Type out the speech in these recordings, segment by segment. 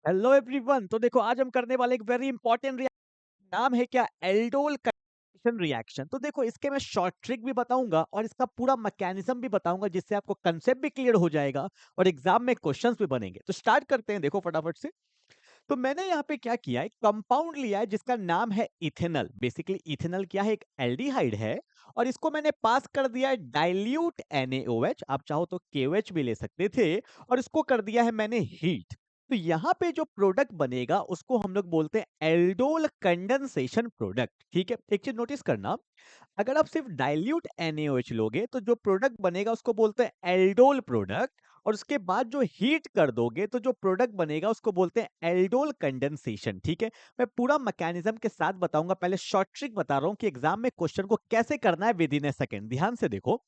Hello everyone. तो देखो आज हम करने वाले एक वेरी इंपॉर्टेंट नाम है क्या, एल्डोल कंडेंसेशन रिएक्शन। तो देखो इसके मैं शॉर्ट ट्रिक भी बताऊंगा और इसका पूरा मैकेनिज्म भी बताऊंगा, जिससे आपको कंसेप्ट भी क्लियर हो जाएगा और एग्जाम में क्वेश्चंस भी बनेंगे। तो स्टार्ट करते हैं, देखो फटाफट से। तो मैंने यहाँ पे क्या किया है, कंपाउंड लिया है जिसका नाम है इथेनॉल। बेसिकली इथेनॉल क्या है, एक एल्डिहाइड है और इसको मैंने पास कर दिया है डाइल्यूट NaOH, आप चाहो तो KOH भी ले सकते थे, और इसको कर दिया है मैंने हीट। तो यहाँ पे जो प्रोडक्ट बनेगा उसको हम लोग बोलते हैं एल्डोल कंडेंसेशन प्रोडक्ट। ठीक है, एक चीज नोटिस करना, अगर आप सिर्फ डाइल्यूट NaOH लोगे तो जो प्रोडक्ट बनेगा उसको बोलते हैं एल्डोल प्रोडक्ट, और उसके बाद जो हीट कर दोगे तो जो प्रोडक्ट बनेगा उसको बोलते हैं एल्डोल कंडेंसेशन। ठीक है, मैं पूरा मैकेनिज्म के साथ बताऊंगा, पहले शॉर्ट ट्रिक बता रहा हूं कि एग्जाम में क्वेश्चन को कैसे करना है विद इन ए सेकेंड। ध्यान से देखो,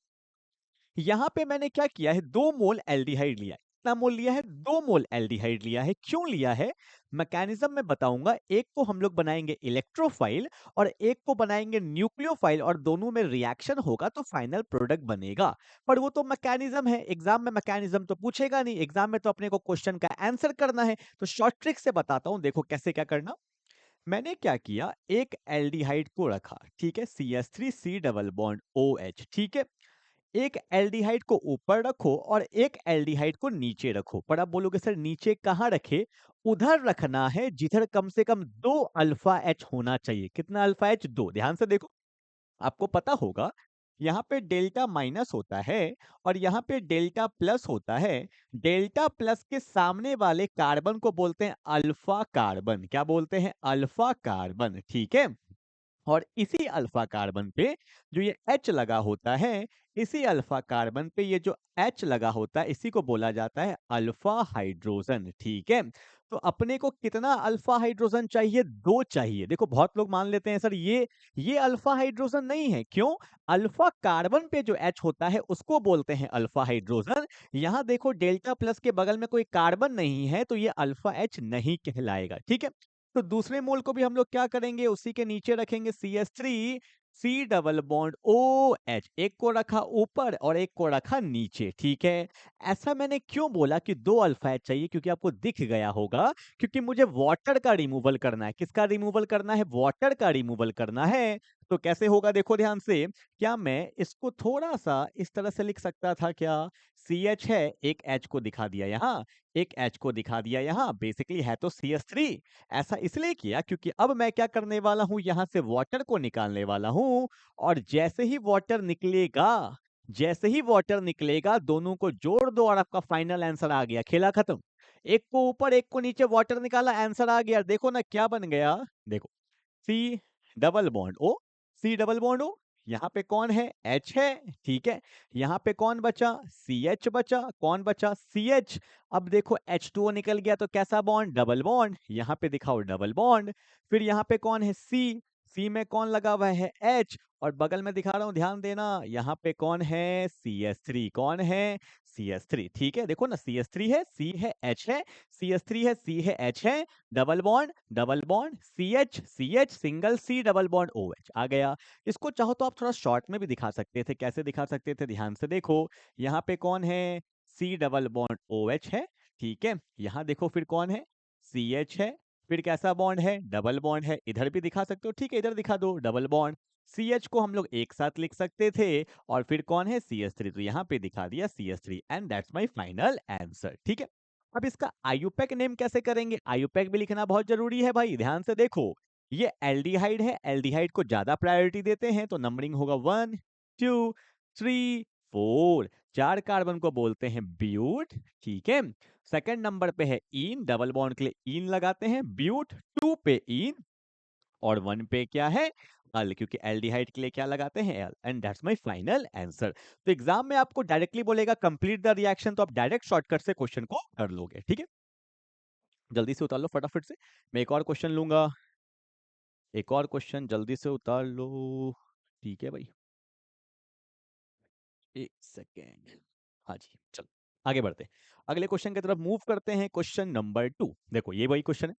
यहाँ पे मैंने क्या किया है, 2 मोल एल्डिहाइड लिया है। कितना मोल लिया है, 2 मोल एल्डिहाइड लिया है। क्यों लिया है, मैकेनिज्म में बताऊंगा। एक को हम लोग बनाएंगे इलेक्ट्रोफाइल और एक को बनाएंगे न्यूक्लियोफाइल, और दोनों में रिएक्शन होगा तो फाइनल प्रोडक्ट बनेगा। पर वो तो मैकेनिज्म है, एग्जाम में मैकेनिज्म तो पूछेगा नहीं, एग्जाम में तो अपने को क्वेश्चन का आंसर करना है। तो शॉर्ट ट्रिक से बताता हूं, देखो कैसे क्या करना। मैंने क्या किया, एक एल्डिहाइड को रखा, ठीक है, CH3C डबल बॉन्ड OH। ठीक है, एक एल्डिहाइड को ऊपर रखो और एक एल्डिहाइड को नीचे रखो। पर आप बोलोगे सर नीचे कहाँ रखे, उधर रखना है जिधर कम से कम 2 अल्फा H होना चाहिए। कितना अल्फा H, 2। ध्यान से देखो, आपको पता होगा यहाँ पे डेल्टा माइनस होता है और यहाँ पे डेल्टा प्लस होता है। डेल्टा प्लस के सामने वाले कार्बन को बोलते हैं अल्फा कार्बन। क्या बोलते हैं, अल्फा कार्बन। ठीक है, और इसी अल्फा कार्बन पे जो ये H लगा होता है, इसी अल्फा कार्बन पे ये जो H लगा होता है, इसी को बोला जाता है अल्फा हाइड्रोजन। ठीक है, तो अपने को कितना अल्फा हाइड्रोजन चाहिए, 2 चाहिए। देखो बहुत लोग मान लेते हैं सर ये अल्फा हाइड्रोजन नहीं है। क्यों, अल्फा कार्बन पे जो H होता है उसको बोलते हैं अल्फा हाइड्रोजन। यहाँ देखो डेल्टा प्लस के बगल में कोई कार्बन नहीं है तो ये अल्फा H नहीं कहलाएगा। ठीक है, तो दूसरे मोल को भी हम लोग क्या करेंगे, उसी के नीचे रखेंगे CH3C डबल बॉन्ड OH। एक को रखा ऊपर और एक को रखा नीचे। ठीक है, ऐसा मैंने क्यों बोला कि 2 अल्फा H चाहिए, क्योंकि आपको दिख गया होगा, क्योंकि मुझे वाटर का रिमूवल करना है। किसका रिमूवल करना है, वाटर का रिमूवल करना है। तो कैसे होगा, देखो ध्यान से, क्या मैं इसको थोड़ा सा इस तरह से लिख सकता था क्या, CH है, एक H को दिखा दिया यहाँ, एक H को दिखा दिया यहाँ, बेसिकली है तो CH3। ऐसा इसलिए किया क्योंकि अब मैं क्या करने वाला हूं, यहां से वाटर को निकालने वाला हूं, और जैसे ही वाटर निकलेगा, जैसे ही वाटर निकलेगा दोनों को जोड़ दो और आपका फाइनल आंसर आ गया, खेला खत्म। एक को ऊपर एक को नीचे वाटर निकाला, आंसर आ गया। देखो ना क्या बन गया, देखो C double bond O, C double bond O, यहाँ पे कौन है, H है। ठीक है, यहाँ पे कौन बचा, CH बचा। कौन बचा, CH। अब देखो H2O निकल गया तो कैसा बॉन्ड, डबल बॉन्ड। यहाँ पे दिखाओ डबल बॉन्ड। फिर यहाँ पे कौन है, C में कौन लगा हुआ है, H। और बगल में दिखा रहा हूं, ध्यान देना, यहाँ पे कौन है, CH3। कौन है, CH3। ठीक है, देखो ना CH3 है, C है, H है, CH3 है, C है, H है, double bond, double bond, CH CH single C double bond OH आ गया। इसको चाहो तो आप थोड़ा शॉर्ट में भी दिखा सकते थे। कैसे दिखा सकते थे, ध्यान से देखो, यहाँ पे कौन है, C डबल बॉन्ड OH है। ठीक है, यहाँ देखो फिर कौन है, CH है, फिर कैसा बॉन्ड है, डबल बॉन्ड है। इधर भी दिखा सकते हो, ठीक है, इधर दिखा दो डबल बॉन्ड। CH को हम लोग एक साथ लिख सकते थे, और फिर कौन है, CH3, तो यहाँ पे दिखा दिया CH3, and that's my final answer. ठीक है, अब इसका आयुपैक नेम कैसे करेंगे, आयुपैक भी लिखना बहुत जरूरी है भाई। ध्यान से देखो, ये एल्डिहाइड है, एल्डिहाइड को ज्यादा प्रायोरिटी देते हैं तो नंबरिंग होगा 1 2 3 4। 4 कार्बन को बोलते हैं ब्यूट। ठीक है, सेकंड नंबर पे है इन, डबल बॉन्ड के लिए इन लगाते हैं, ब्यूट। 2 पे इन, और 1 पे क्या है, अल, क्योंकि एल्डिहाइड के लिए क्या लगाते हैं, L, and that's my final answer. तो एग्जाम में आपको डायरेक्टली बोलेगा कंप्लीट द रिएक्शन, तो आप डायरेक्ट शॉर्टकट से क्वेश्चन को कर लोगे। ठीक है, जल्दी से उतार लो फटाफट से, मैं एक और क्वेश्चन लूंगा, एक और क्वेश्चन जल्दी से उतार लो। ठीक है भाई, एक सेकेंड। हाँ जी, चलो आगे बढ़ते हैं, अगले क्वेश्चन की तरफ मूव करते हैं। क्वेश्चन नंबर 2, देखो ये वही क्वेश्चन है,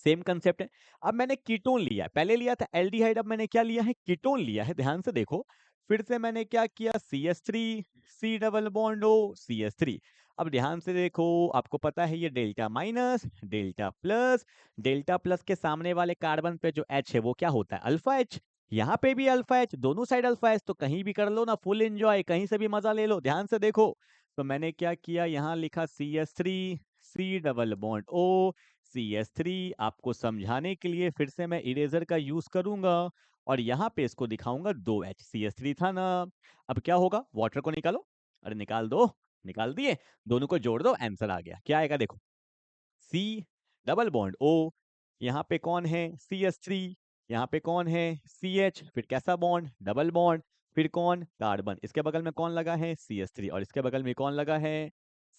सेम कंसेप्ट है। अब मैंने कीटोन लिया है, पहले लिया था एल्डिहाइड, अब मैंने क्या लिया है, कीटोन लिया है। ध्यान से देखो, फिर से मैंने क्या किया, CH3 C double bond O CH3। अब ध्यान से देखो, आपको पता है ये डेल्टा माइनस डेल्टा प्लस के सामने वाले कार्बन पे जो H है वो क्या होता है, अल्फा H। यहाँ पे भी अल्फा H, दोनों साइड अल्फा H, तो कहीं भी कर लो ना, फुल एंजॉय, कहीं से भी मजा ले लो। ध्यान से देखो, तो मैंने क्या किया, यहाँ लिखा CH3 C double bond O CH3। आपको समझाने के लिए फिर से मैं इरेजर का यूज करूंगा और यहाँ पे इसको दिखाऊंगा 2H, CH3 था ना। अब क्या होगा, वाटर को निकालो, अरे निकाल दो, निकाल दिए, दोनों को जोड़ दो, आंसर आ गया। क्या आएगा देखो, C डबल बॉन्ड O, यहाँ पे कौन है CH3, यहाँ पे कौन है CH, फिर कैसा बॉन्ड, डबल बॉन्ड, फिर कौन, कार्बन, इसके बगल में कौन लगा है CH3 और इसके बगल में कौन लगा है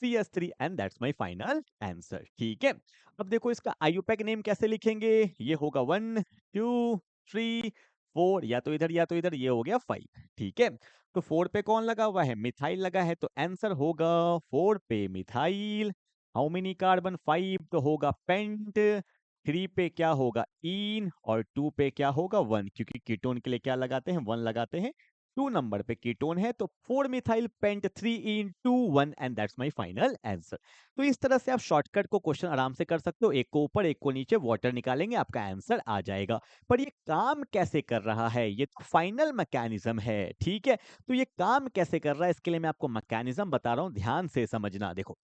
CH3, and that's my final answer. ठीक है, अब देखो इसका आईयूपैक नेम कैसे लिखेंगे, ये होगा 1 2 3 4, या तो इधर या तो इधर, ये हो गया 5। ठीक है, तो 4 पे कौन लगा हुआ है, मिथाइल लगा है, तो आंसर होगा 4 पे मिथाइल। हाउ मेनी कार्बन, 5, तो होगा पेंट। 3 पे क्या होगा, इन, और 2 पे क्या होगा 1, क्योंकि कीटोन के लिए क्या लगाते हैं, 1 लगाते हैं। 2 नंबर पे कीटोन है, तो 4 methyl paint 3 in 2 1, and that's my final answer. तो इस तरह से आप शॉर्टकट को क्वेश्चन आराम से कर सकते हो, एक को ऊपर एक को नीचे, वाटर निकालेंगे, आपका आंसर आ जाएगा। पर ये काम कैसे कर रहा है, ये तो फाइनल मैकेनिज्म है। ठीक है, तो ये काम कैसे कर रहा है, इसके लिए मैं आपको मैकेनिज्म बता रहा हूं, ध्यान से समझना। देखो,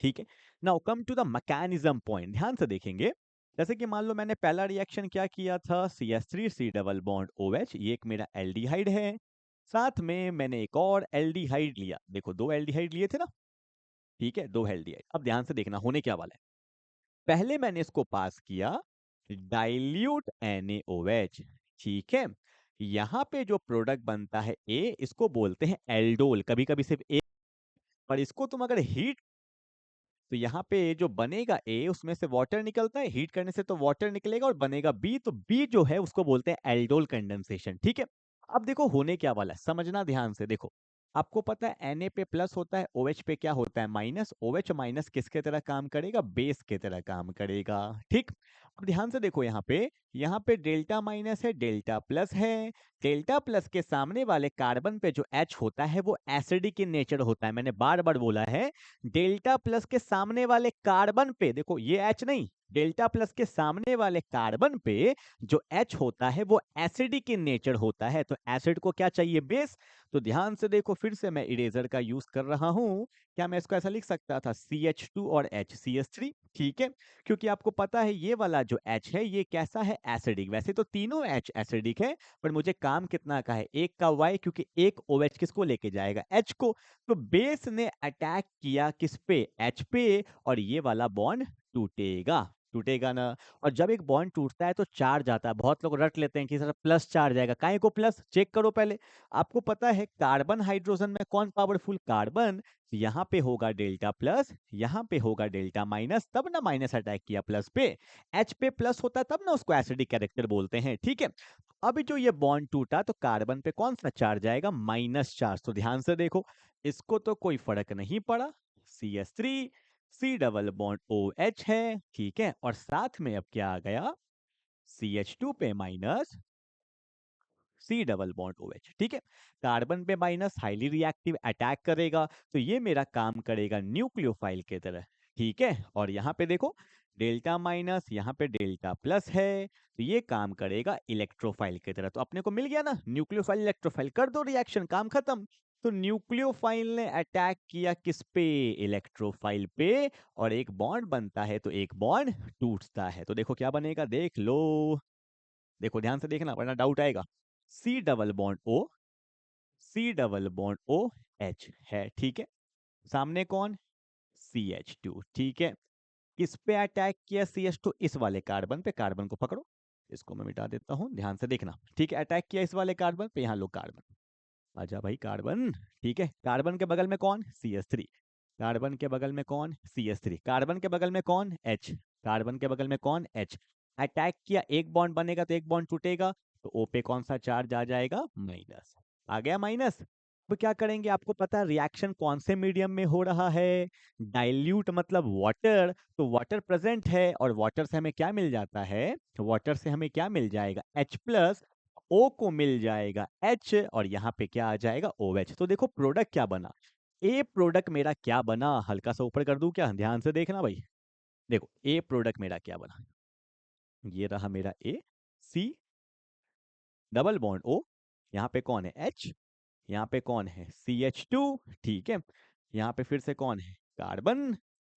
ठीक है, now come to the mechanism point, ध्यान से देखेंगे। जैसे कि मान लो मैंने पहला रिएक्शन क्या किया था, CH3 C double bond OH, ये एक मेरा एल्डिहाइड है, साथ में मैंने एक और एल्डिहाइड लिया, देखो 2 एल्डिहाइड लिए थे ना। ठीक है, 2 एल्डिहाइड। अब ध्यान से देखना होने क्या वाला है, पहले मैंने इसको पास किया डाइल्यूट NaOH। ठीक है, यहाँ पे जो प्रोडक्ट बनता है A, इसको बोलते हैं एल्डोल, कभी कभी सिर्फ A, और इसको तुम अगर हीट, तो यहाँ पे जो बनेगा ए, उसमें से वाटर निकलता है, हीट करने से तो वाटर निकलेगा, और बनेगा बी, तो बी जो है उसको बोलते हैं एल्डोल कंडेंसेशन। ठीक है, अब देखो होने क्या वाला है, समझना ध्यान से। देखो, आपको पता है Na पे प्लस होता है, OH पे क्या होता है माइनस, OH माइनस किसके तरह काम करेगा, बेस के तरह काम करेगा। ठीक, अब ध्यान से देखो, यहाँ पे डेल्टा माइनस है, डेल्टा प्लस है, डेल्टा प्लस के सामने वाले कार्बन पे जो H होता है वो एसिडिक इन नेचर होता है, मैंने बार बार बोला है। डेल्टा प्लस के सामने वाले कार्बन पे देखो, ये H नहीं, डेल्टा प्लस के सामने वाले कार्बन पे जो H होता है वो एसिडिक इन नेचर होता है, तो एसिड को क्या चाहिए, बेस। तो ध्यान से देखो, फिर से मैं इरेजर का यूज कर रहा हूं, क्या मैं इसको ऐसा लिख सकता था, CH2 और H CH3। ठीक है, क्योंकि आपको पता है ये वाला जो H है ये कैसा है, एसिडिक, वैसे तो तीनों H एसिडिक है, पर मुझे काम कितना का है, एक का Y, क्योंकि एक OH किसको लेके जाएगा, H को। तो बेस ने अटैक किया किस पे, H पे, और ये वाला बॉन्ड टूटेगा, टूटेगा ना। और जब एक बॉन्ड टूटता है तो चार्ज आता है, बहुत लोग रट लेते हैं कि सर प्लस चार्ज आएगा, काहे को प्लस, चेक करो पहले। आपको पता है कार्बन हाइड्रोजन में कौन पावरफुल, कार्बन, यहाँ पे होगा डेल्टा प्लस, यहाँ पे होगा डेल्टा माइनस, तब ना माइनस अटैक किया प्लस पे। H पे प्लस होता है तब ना उसको एसिडिक कैरेक्टर बोलते हैं। ठीक है, अब जो ये बॉन्ड टूटा तो कार्बन पे कौन सा चार्ज आएगा, माइनस चार्ज। तो ध्यान से देखो, इसको तो कोई फर्क नहीं पड़ा, CH3 C double bond OH है। ठीक है, और साथ में अब क्या आ गया, CH2 पे minus C double bond OH। ठीक है, कार्बन पे माइनस हाईली रिएक्टिव अटैक करेगा, तो ये मेरा काम करेगा न्यूक्लियोफाइल के तरह। ठीक है, और यहाँ पे देखो डेल्टा माइनस, यहाँ पे डेल्टा प्लस है, तो ये काम करेगा इलेक्ट्रोफाइल की तरह। तो अपने को मिल गया ना, न्यूक्लियोफाइल इलेक्ट्रोफाइल, कर दो रिएक्शन, काम खत्म। तो न्यूक्लियोफाइल ने अटैक किया किस पे, इलेक्ट्रोफाइल पे, और एक बॉन्ड बनता है तो एक बॉन्ड टूटता है। तो देखो क्या बनेगा, देख लो, देखो ध्यान से देखना वरना डाउट आएगा। C double bond O, C double bond OH है। ठीक है, सामने कौन, CH2। ठीक है, किस पे अटैक किया CH2, इस वाले कार्बन पे, कार्बन को पकड़ो, इसको मैं मिटा देता हूं, ध्यान से देखना। ठीक है, अटैक किया इस वाले कार्बन पे, यहाँ लो कार्बन, आजा भाई कार्बन। ठीक है, कार्बन के बगल में कौन, CH3, कार्बन के बगल में कौन, CH3, कार्बन के बगल में कौन, H, कार्बन के बगल में कौन, H। अटैक किया, एक बॉन्ड बनेगा तो एक बॉन्ड टूटेगा, तो O पे कौन सा चार्ज आ जाएगा, माइनस, आ गया माइनस। अब क्या करेंगे, आपको पता है रिएक्शन कौन से मीडियम में हो रहा है, डाइल्यूट मतलब वाटर, तो वाटर प्रेजेंट है, और वाटर से हमें क्या मिल जाता है, वाटर से हमें क्या मिल जाएगा, H प्लस, O को मिल जाएगा H, और यहाँ पे क्या आ जाएगा, OH। तो देखो प्रोडक्ट क्या बना, ए प्रोडक्ट मेरा क्या बना, हल्का सा ऊपर कर दूं क्या, ध्यान से देखना भाई। देखो ए प्रोडक्ट मेरा क्या बना, ये रहा मेरा ए, सी डबल बॉन्ड ओ, यहाँ पे कौन है एच, यहाँ पे कौन है CH2, ठीक है। यहाँ पे फिर से कौन है कार्बन,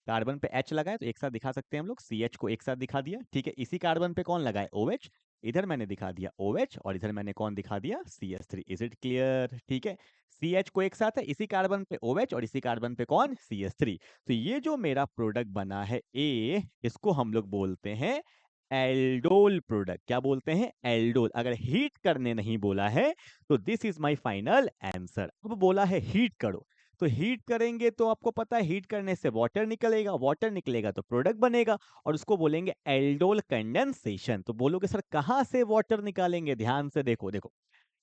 कार्बन पे H लगा है तो एक साथ दिखा सकते हैं हम लोग, CH को एक साथ दिखा दिया, ठीक है। इसी कार्बन पे कौन लगा है OH, इधर मैंने दिखा दिया OH और इधर मैंने कौन दिखा दिया CH3। इज इट क्लियर, ठीक है। CH को एक साथ है, इसी कार्बन पे OH और इसी कार्बन पे कौन CH3। तो ये जो मेरा प्रोडक्ट बना है A, इसको हम लोग बोलते हैं एल्डोल प्रोडक्ट। क्या बोलते हैं, एल्डोल। अगर हीट करने नहीं बोला है तो this is my final answer. अब बोला है हीट करो, तो हीट करेंगे तो आपको पता है हीट करने से वाटर निकलेगा, वाटर निकलेगा तो प्रोडक्ट बनेगा और उसको बोलेंगे एल्डोल कंडेंसेशन। तो बोलोगे सर कहां से वाटर निकालेंगे, ध्यान से देखो, देखो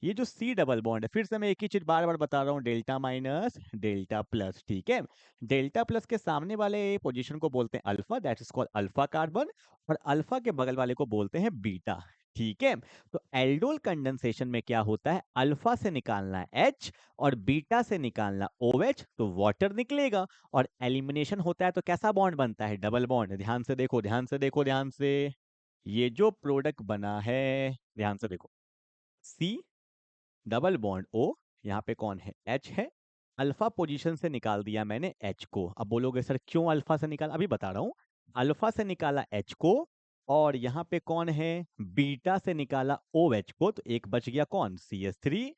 ये जो सी डबल बॉन्ड है, फिर से मैं एक ही चीज बार बार बता रहा हूँ, डेल्टा माइनस डेल्टा प्लस, ठीक है। डेल्टा प्लस के सामने वाले पोजीशन को बोलते हैं alpha, that is called alpha carbon, और अल्फा के बगल वाले को बोलते हैं बीटा, ठीक है। तो एल्डोल कंडेंसेशन में क्या होता है, अल्फा से निकालना है H और बीटा से निकालना OH, तो वाटर निकलेगा। और एलिमिनेशन होता है तो कैसा बॉन्ड बनता है, डबल बॉन्ड। ध्यान से देखो, ध्यान से देखो, ध्यान से, ये जो प्रोडक्ट बना है, ध्यान से देखो, C डबल बॉन्ड O, यहाँ पे कौन है H है, अल्फा पोजीशन से निकाल दिया मैंने H को। अब बोलोगे सर क्यों अल्फा से निकाला, अभी बता रहा हूँ। अल्फा से निकाला H को और यहाँ पे कौन है बीटा से निकाला OH को, तो एक बच गया कौन CH3।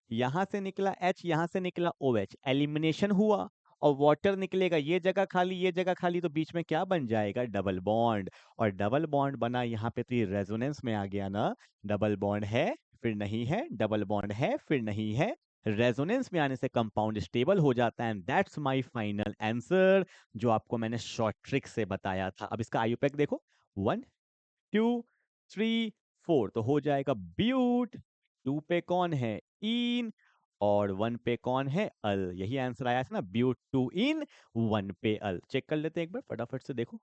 यहाँ से निकला H, यहाँ से निकला OH, एलिमिनेशन हुआ और वाटर निकलेगा, ये जगह खाली ये जगह खाली, तो बीच में क्या बन जाएगा डबल बॉन्ड। और डबल बॉन्ड बना यहाँ पे तो ये रेजोनेंस में आ गया ना, डबल बॉन्ड है फिर नहीं है, डबल बॉन्ड है फिर नहीं है, रेजोनेंस में आने से कंपाउंड स्टेबल हो जाता है, and that's my final answer, जो आपको मैंने शॉर्ट ट्रिक से बताया था। अब इसका आयुपेक देखो, 1 2 3 4, तो हो जाएगा ब्यूट, 2 पे कौन है इन और 1 पे कौन है अल, यही आंसर आया था ना, ब्यूट 2 इन 1 पे अल। चेक कर लेते हैं एक बार फटाफट से, देखो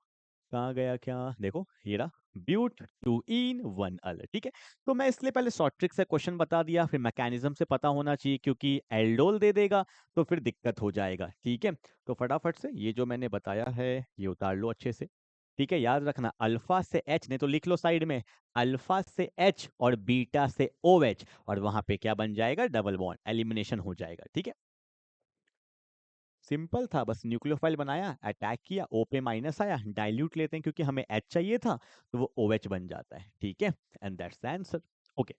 कहाँ गया क्या, देखो ये रहा ब्यूट 2 इन 1 अल, ठीक है। तो मैं इसलिए पहले शॉर्ट ट्रिक से क्वेश्चन बता दिया, फिर मैकेनिज्म से पता होना चाहिए, क्योंकि एल्डोल दे देगा तो फिर दिक्कत हो जाएगा, ठीक है। तो फटाफट से ये जो मैंने बताया है ये उतार लो अच्छे से, ठीक है। याद रखना अल्फा से H, नहीं तो लिख लो साइड में, अल्फा से H और बीटा से OH, और वहां पे क्या बन जाएगा डबल बॉन्ड, एलिमिनेशन हो जाएगा, ठीक है। सिंपल था, बस न्यूक्लियोफाइल बनाया, अटैक किया, O पे माइनस आया, डाइल्यूट लेते हैं क्योंकि हमें H चाहिए था, तो वो OH बन जाता है, ठीक है। And that's the answer. Okay,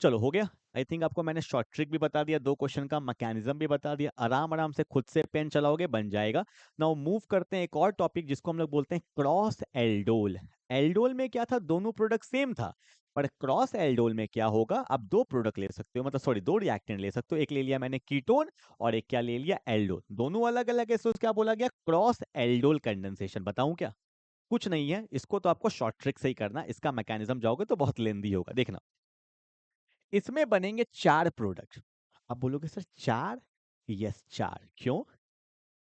चलो हो गया। आई थिंक आपको मैंने शॉर्ट ट्रिक भी बता दिया, 2 क्वेश्चन का मैकेनिज्म भी बता दिया, आराम आराम से खुद से पेन चलाओगे बन जाएगा। नाउ मूव करते हैं एक और टॉपिक जिसको हम लोग बोलते हैं क्रॉस एल्डोल। एल्डोल में क्या था, दोनों प्रोडक्ट सेम था, पर क्रॉस एल्डोल में क्या होगा, आप 2 प्रोडक्ट ले सकते हो, मतलब सॉरी 2 रिएक्टेंट ले सकते हो, एक ले लिया मैंने कीटोन और एक क्या ले लिया एल्डोल, दोनों अलग अलग है, तो क्या बोला गया क्रॉस एल्डोल कंडेंसेशन। बताऊं क्या, कुछ नहीं है, इसको तो आपको शॉर्ट ट्रिक से ही करना, इसका मैकेनिज्म जाओगे तो बहुत लेंदी होगा, देखना। इसमें बनेंगे 4 प्रोडक्ट। अब बोलोगे सर 4, यस 4, क्यों,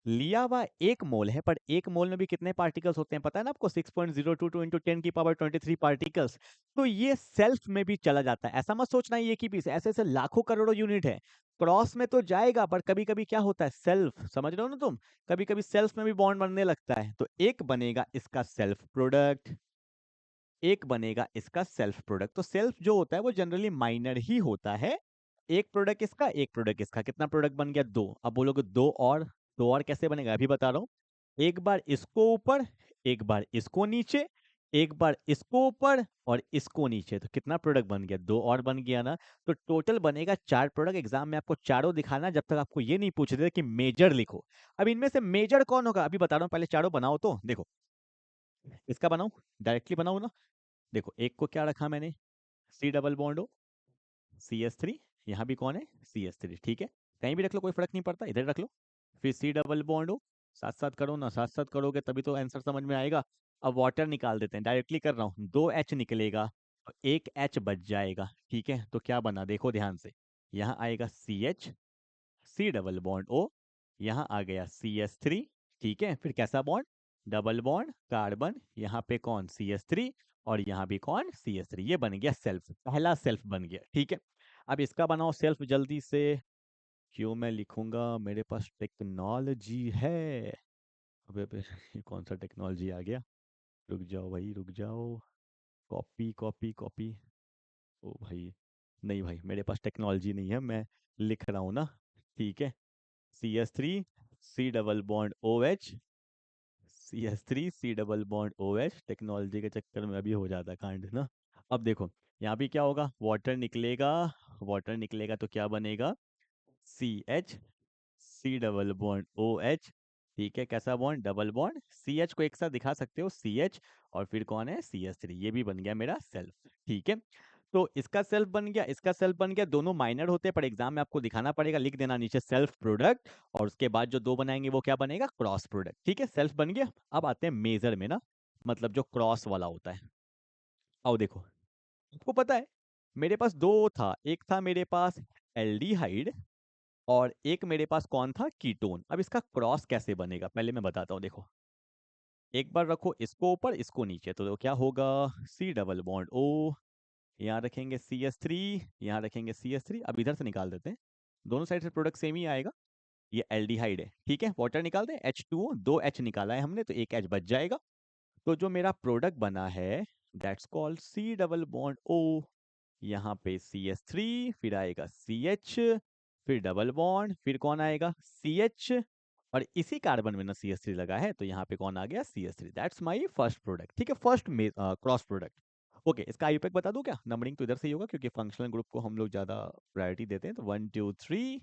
लिया हुआ 1 मोल है, पर 1 मोल में भी कितने पार्टिकल्स होते हैं पता है ना आपको, 6.022 इंटू 10 की पावर 23 पार्टिकल्स। तो ये सेल्फ में भी चला जाता है, ऐसा मत सोचना ये की पीस, ऐसे ऐसे लाखों करोड़ों यूनिट है। क्रॉस में तो जाएगा, पर कभी कभी क्या होता है सेल्फ, समझ रहे हो ना तुम, कभी कभी सेल्फ में भी बॉन्ड बनने लगता है, तो एक बनेगा इसका सेल्फ प्रोडक्ट, एक बनेगा इसका सेल्फ प्रोडक्ट। तो सेल्फ जो होता है वो जनरली माइनर ही होता है, एक प्रोडक्ट इसका एक प्रोडक्ट इसका, कितना प्रोडक्ट बन गया 2। अब बोलोगे 2 और, 2 और कैसे बनेगा अभी बता रहा हूं, एक बार इसको ऊपर, एक बार इसको नीचे, एक बार इसको ऊपर और इसको नीचे, तो कितना प्रोडक्ट बन गया 2 और बन गया ना। तो टोटल बनेगा 4 प्रोडक्ट। एग्जाम में आपको चारों दिखाना जब तक आपको ये नहीं पूछ रहे कि मेजर लिखो। अब इनमें से मेजर कौन होगा अभी बता रहा हूं, पहले चारों बनाओ, तो देखो इसका बनाओ, डायरेक्टली बनाओ ना। देखो एक को क्या रखा मैंने, सी डबल बॉन्ड हो CH3, यहाँ भी कौन है CH3, ठीक है। कहीं भी रख लो कोई फर्क नहीं पड़ता, इधर रख लो, फिर सी डबल बॉन्ड हो, साथ साथ करो ना, साथ साथ करोगे तभी तो आंसर समझ में आएगा। अब वाटर निकाल देते हैं, डायरेक्टली कर रहा हूँ, 2H निकलेगा और 1H बच जाएगा, ठीक है। तो क्या बना देखो ध्यान से, यहाँ आएगा CH, C double bond O, यहाँ आ गया CH3, ठीक है। फिर कैसा बॉन्ड, डबल बॉन्ड कार्बन, यहाँ पे कौन CH3 और यहाँ भी कौन CH3, ये बन गया सेल्फ, पहला सेल्फ बन गया, ठीक है। अब इसका बनाओ सेल्फ जल्दी से, क्यों मैं लिखूंगा मेरे पास टेक्नोलॉजी है। अबे अबे ये कौन सा टेक्नोलॉजी आ गया। रुक जाओ भाई रुक जाओ। Copy copy copy. ओ भाई नहीं भाई मेरे पास टेक्नोलॉजी नहीं है, मैं लिख रहा हूँ ना। ठीक है। CS3 C double bond OH। CS3 C double bond OH technology के चक्कर में अभी हो जाता है कांड ना। अब देखो यहाँ भी क्या होगा, वाटर निकलेगा। वाटर निकलेगा तो क्या बनेगा, CH C double bond OH। ठीक है, कैसा बॉन्ड, डबल बॉन्ड। CH को एक साथ दिखा सकते हो, CH। और फिर कौन है, CS3। ये भी बन गया मेरा सेल्फ। ठीक है। तो इसका सेल्फ बन गया, इसका सेल्फ बन गया, दोनों माइनर होते हैं पर एग्जाम में आपको दिखाना पड़ेगा, लिख देना नीचे सेल्फ प्रोडक्ट। और उसके बाद जो दो बनाएंगे वो क्या बनेगा, क्रॉस प्रोडक्ट। ठीक है, सेल्फ बन गया। अब आते हैं मेजर में ना, मतलब जो क्रॉस वाला होता है। आओ देखो, आपको पता है मेरे पास दो था, एक था मेरे पास एल्डिहाइड और एक मेरे पास कौन था, कीटोन। अब इसका क्रॉस कैसे बनेगा पहले मैं बताता हूँ, देखो। एक बार रखो इसको ऊपर इसको नीचे, तो क्या होगा, C डबल बॉन्ड O। यहाँ रखेंगे CS3, यहाँ रखेंगे CS3। अब इधर से निकाल देते हैं, दोनों साइड से प्रोडक्ट सेम ही आएगा। ये एल्डिहाइड है, ठीक है। वाटर निकाल दें, H2O, दो H निकाला है हमने तो एक H बच जाएगा। तो जो मेरा प्रोडक्ट बना है that's called C double bond O। यहाँ पे CS3, फिर आएगा CH, फिर डबल बॉन्ड, फिर कौन आएगा, CH। और इसी कार्बन में ना CS3 लगा है तो यहाँ पे कौन आ गया, CS3। That's my first product. ठीक है, फर्स्ट क्रॉस प्रोडक्ट। ओके, इसका आयुपेक बता दूं क्या, नंबरिंग तो इधर से ही होगा क्योंकि फंक्शनल ग्रुप को हम लोग ज्यादा प्रायोरिटी देते हैं। तो 1 2 3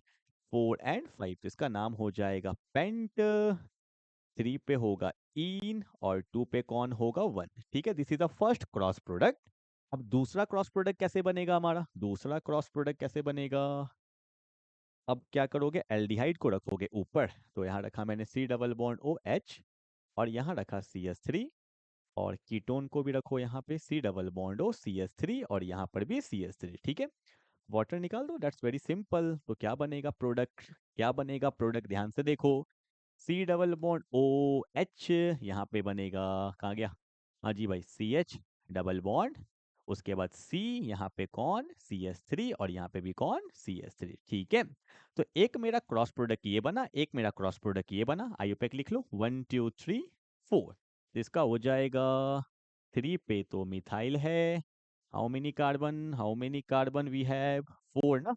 4 एंड 5, तो इसका नाम हो जाएगा पेंट। 3 पे होगा इन और 2 पे कौन होगा, 1। ठीक है, this is the first cross product. अब दूसरा क्रॉस प्रोडक्ट कैसे बनेगा हमारा, दूसरा क्रॉस प्रोडक्ट कैसे बनेगा। अब क्या करोगे, एल्डिहाइड को रखोगे ऊपर, तो यहाँ रखा मैंने C डबल बॉन्ड OH और यहाँ रखा CS3। और कीटोन को भी रखो यहाँ पे C double bond O CS3 और यहाँ पर भी CS3। ठीक है, वाटर निकाल दो, दैट्स वेरी सिंपल। तो क्या बनेगा प्रोडक्ट, क्या बनेगा प्रोडक्ट, ध्यान से देखो। C डबल बॉन्ड OH यहाँ पे बनेगा, कहाँ गया, हाँ जी भाई, CH डबल बॉन्ड। उसके बाद C, यहाँ पे कौन, CS3 और यहाँ पे भी कौन, CS3। ठीक है। तो एक मेरा क्रॉस प्रोडक्ट ये बना, एक मेरा क्रॉस प्रोडक्ट ये बना। आयुपेक लिख लो, 1 2 3 4। इसका हो जाएगा 3 पे तो मिथाइल है। How many carbon, how many carbon we have, 4 ना।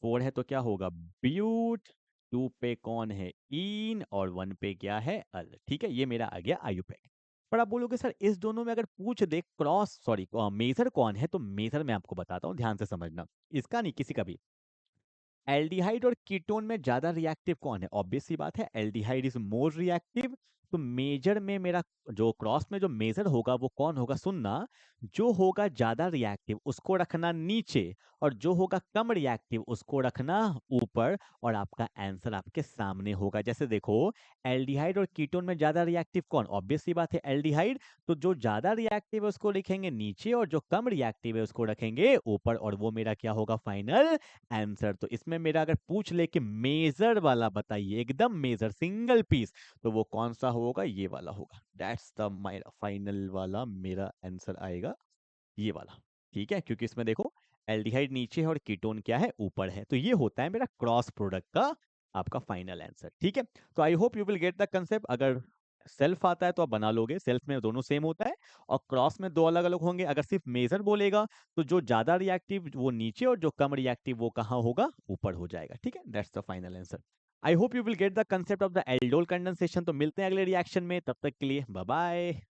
4 है तो क्या होगा, ब्यूट। 2 पे कौन है, इन। और 1 पे क्या है, अल। ठीक है, ये मेरा आ गया आयुपेक। पर आप बोलोगे सर इस दोनों में अगर पूछ दे क्रॉस, सॉरी मेजर कौन है, तो मेजर मैं आपको बताता हूँ, ध्यान से समझना। इसका नहीं, किसी का भी। एल्डिहाइड और कीटोन में ज्यादा रिएक्टिव कौन है, ऑब्वियस सी बात है एल्डिहाइड इज मोर रिएक्टिव। तो मेजर में मेरा जो क्रॉस में जो मेजर होगा वो कौन होगा, सुनना। जो होगा ज्यादा रिएक्टिव उसको रखना नीचे, और जो होगा कम रिएक्टिव उसको रखना ऊपर। और आपका आंसर आपके सामने होगा। जैसे देखो, एल्डिहाइड और कीटोन में ज्यादा रिएक्टिव कौन, ऑब्वियस सी बात है एल्डिहाइड। तो जो ज्यादा रिएक्टिव है उसको लिखेंगे नीचे और जो कम रिएक्टिव है उसको रखेंगे ऊपर, और वो मेरा क्या होगा, फाइनल आंसर। तो इसमें मेरा अगर पूछ ले कि मेजर वाला बताइए, एकदम मेजर सिंगल पीस, तो वो कौन सा होगा, ये वाला होगा। दैट्स द माय फाइनल वाला मेरा आंसर आएगा, ये वाला। ठीक है, क्योंकि इसमें देखो एल्डिहाइड नीचे है और कीटोन क्या है, ऊपर है। तो ये होता है मेरा क्रॉस प्रोडक्ट का आपका फाइनल आंसर। ठीक है, तो I hope you will get the concept. अगर सेल्फ आता है तो आप बना लोगे, सेल्फ में दोनों सेम होता है और क्रॉस में दो अलग अलग होंगे। अगर सिर्फ मेजर बोलेगा तो जो ज्यादा रिएक्टिव वो नीचे और जो कम रिएक्टिव वो कहाँ होगा, ऊपर हो जाएगा। ठीक है, that's the final answer. I hope you will get the concept of the aldol condensation. तो मिलते हैं अगले रिएक्शन में, तब तक के लिए बाय बाय।